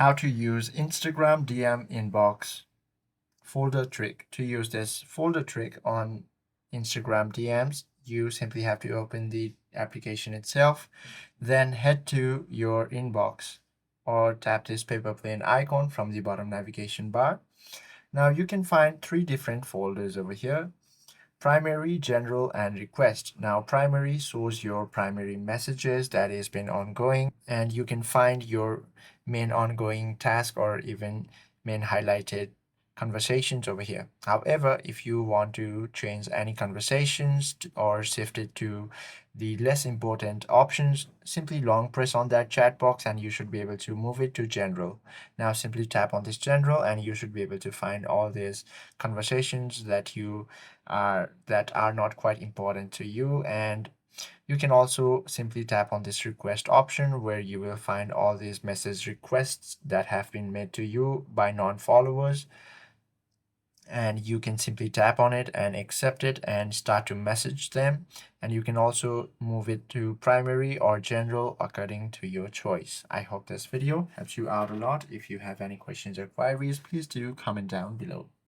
how to use Instagram DM inbox folder trick. To use this folder trick on Instagram DMs, you simply have to open the application itself, then head to your inbox or tap this paper plane icon from the bottom navigation bar. Now you can find three different folders over here: primary, general, and request. Now primary shows your primary messages that has been ongoing, and you can find your main ongoing task or even main highlighted conversations over here. However, if you want to change any conversations or shift it to the less important options, simply long press on that chat box and you should be able to move it to general. Now simply tap on this general and you should be able to find all these conversations that are not quite important to you. And you can also simply tap on this request option where you will find all these message requests that have been made to you by non-followers, and you can simply tap on it and accept it and start to message them. And you can also move it to primary or general according to your choice. I hope this video helps you out a lot. If you have any questions or queries, please do comment down below.